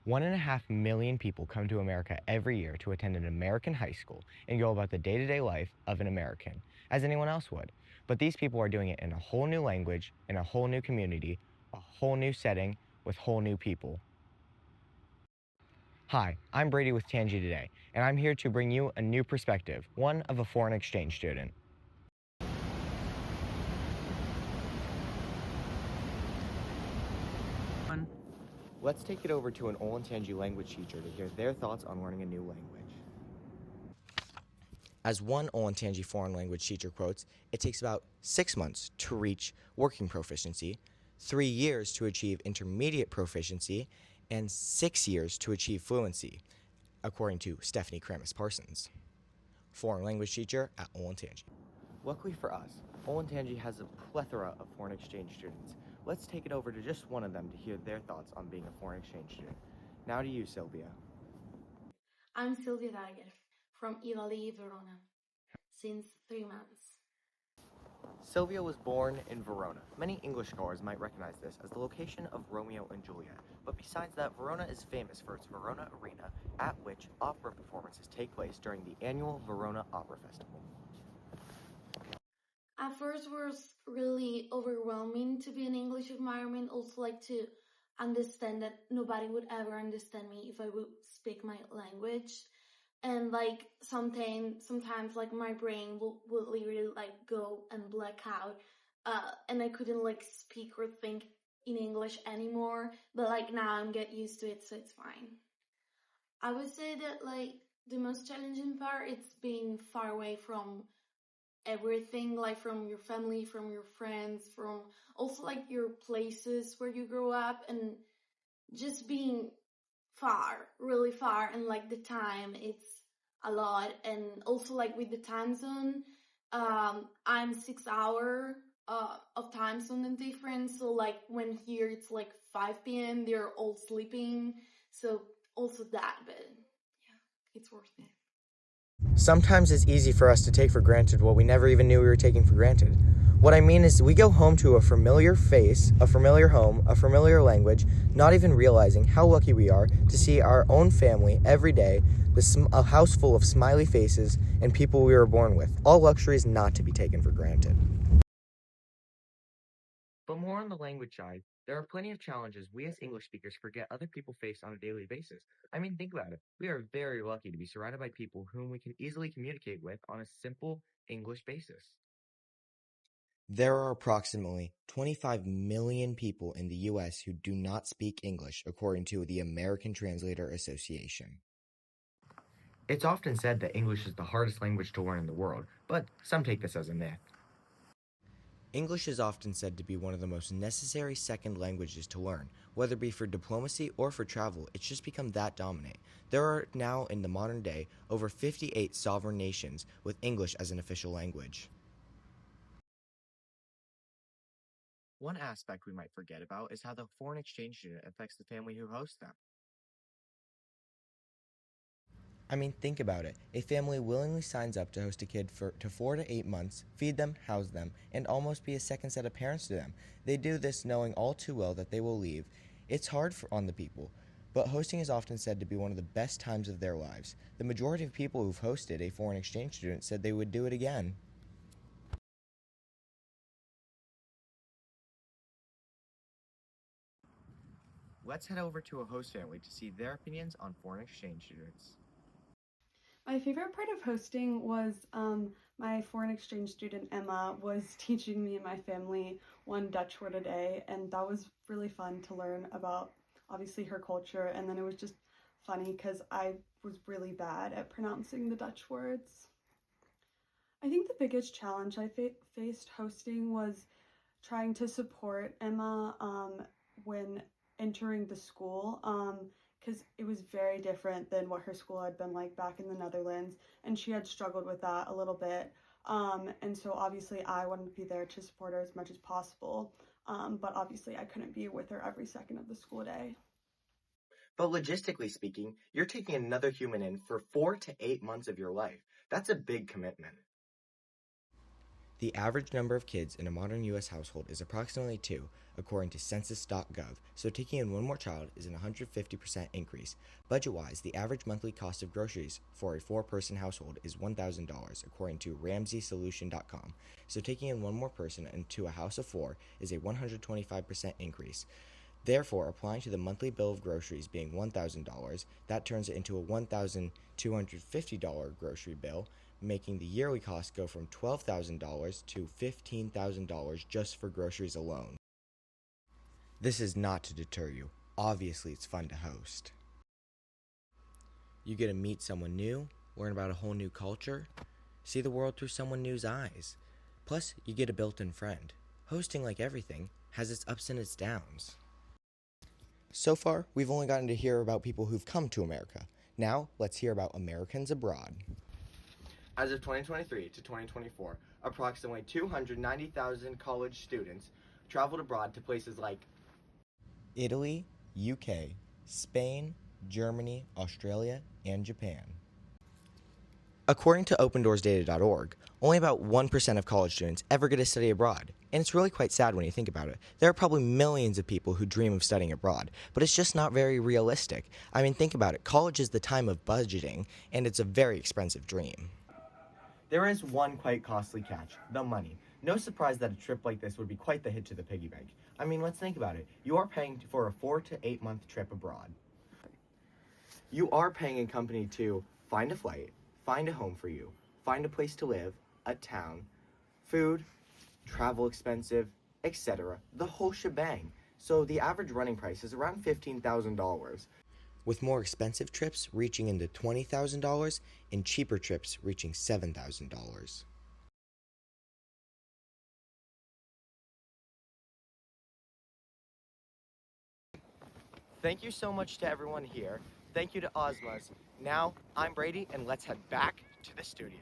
1.5 million people come to America every year to attend an American high school and go about the day-to-day life of an American, as anyone else would. But these people are doing it in a whole new language, in a whole new community, a whole new setting, with whole new people. Hi, I'm Brady with Tangy today, and I'm here to bring you a new perspective, one of a foreign exchange student. Let's take it over to an Olentangy language teacher to hear their thoughts on learning a new language. As one Olentangy foreign language teacher quotes, it takes about 6 months to reach working proficiency, 3 years to achieve intermediate proficiency, and 6 years to achieve fluency, according to Stephanie Kramis Parsons, foreign language teacher at Olentangy. Luckily for us, Olentangy has a plethora of foreign exchange students. Let's take it over to just one of them to hear their thoughts on being a foreign exchange student. Now to you, Sylvia. I'm Sylvia Dagger from Italy, Verona, since 3 months. Sylvia was born in Verona. Many English scholars might recognize this as the location of Romeo and Juliet, but besides that, Verona is famous for its Verona Arena, at which opera performances take place during the annual Verona Opera Festival. At first, it was really overwhelming to be in English environment. Also, like to understand that nobody would ever understand me if I would speak my language, and like sometimes like my brain would literally like go and black out, and I couldn't like speak or think in English anymore. But like now I'm get used to it, so it's fine. I would say that like the most challenging part it's being far away from everything, like from your family, from your friends, from also like your places where you grow up, and just being far, really far, and like the time it's a lot. And also like with the time zone, I'm 6 hour of time zone difference, so like when here it's like 5 p.m. they're all sleeping, so also that, but yeah, it's worth it. Sometimes it's easy for us to take for granted what we never even knew we were taking for granted. What I mean is, we go home to a familiar face, a familiar home, a familiar language, not even realizing how lucky we are to see our own family every day, a house full of smiley faces and people we were born with. All luxuries not to be taken for granted. But more on the language side, there are plenty of challenges we as English speakers forget other people face on a daily basis. I mean, think about it. We are very lucky to be surrounded by people whom we can easily communicate with on a simple English basis. There are approximately 25 million people in the U.S. who do not speak English, according to the American Translator Association. It's often said that English is the hardest language to learn in the world, but some take this as a myth. English is often said to be one of the most necessary second languages to learn, whether it be for diplomacy or for travel. It's just become that dominant. There are now, in the modern day, over 58 sovereign nations with English as an official language. One aspect we might forget about is how the foreign exchange student affects the family who hosts them. I mean, think about it. A family willingly signs up to host a kid to 4 to 8 months, feed them, house them, and almost be a second set of parents to them. They do this knowing all too well that they will leave. It's hard on the people, but hosting is often said to be one of the best times of their lives. The majority of people who've hosted a foreign exchange student said they would do it again. Let's head over to a host family to see their opinions on foreign exchange students. My favorite part of hosting was my foreign exchange student Emma was teaching me and my family one Dutch word a day, and that was really fun to learn about obviously her culture. And then it was just funny because I was really bad at pronouncing the Dutch words. I think the biggest challenge I faced hosting was trying to support Emma when entering the school, because it was very different than what her school had been like back in the Netherlands, and she had struggled with that a little bit. And so obviously I wanted to be there to support her as much as possible, but obviously I couldn't be with her every second of the school day. But logistically speaking, you're taking another human in for 4 to 8 months of your life. That's a big commitment. The average number of kids in a modern U.S. household is approximately 2, according to Census.gov, so taking in one more child is an 150% increase. Budget-wise, the average monthly cost of groceries for a 4-person household is $1,000, according to RamseySolution.com, so taking in one more person into a house of 4 is a 125% increase. Therefore, applying to the monthly bill of groceries being $1,000, that turns it into a $1,250 grocery bill, making the yearly cost go from $12,000 to $15,000 just for groceries alone. This is not to deter you. Obviously, it's fun to host. You get to meet someone new, learn about a whole new culture, see the world through someone new's eyes. Plus, you get a built-in friend. Hosting, like everything, has its ups and its downs. So far, we've only gotten to hear about people who've come to America. Now, let's hear about Americans abroad. As of 2023 to 2024, approximately 290,000 college students traveled abroad to places like Italy, UK, Spain, Germany, Australia, and Japan. According to OpenDoorsData.org, only about 1% of college students ever get to study abroad. And it's really quite sad when you think about it. There are probably millions of people who dream of studying abroad, but it's just not very realistic. I mean, think about it. College is the time of budgeting, and it's a very expensive dream. There is one quite costly catch, the money. No surprise that a trip like this would be quite the hit to the piggy bank. I mean, let's think about it. You are paying for a 4 to 8 month trip abroad. You are paying a company to find a flight, find a home for you, find a place to live, a town, food, travel expensive, etc. The whole shebang. So the average running price is around $15,000. With more expensive trips reaching into $20,000 and cheaper trips reaching $7,000. Thank you so much to everyone here. Thank you to Ozmas. Now, I'm Brady, and let's head back to the studio.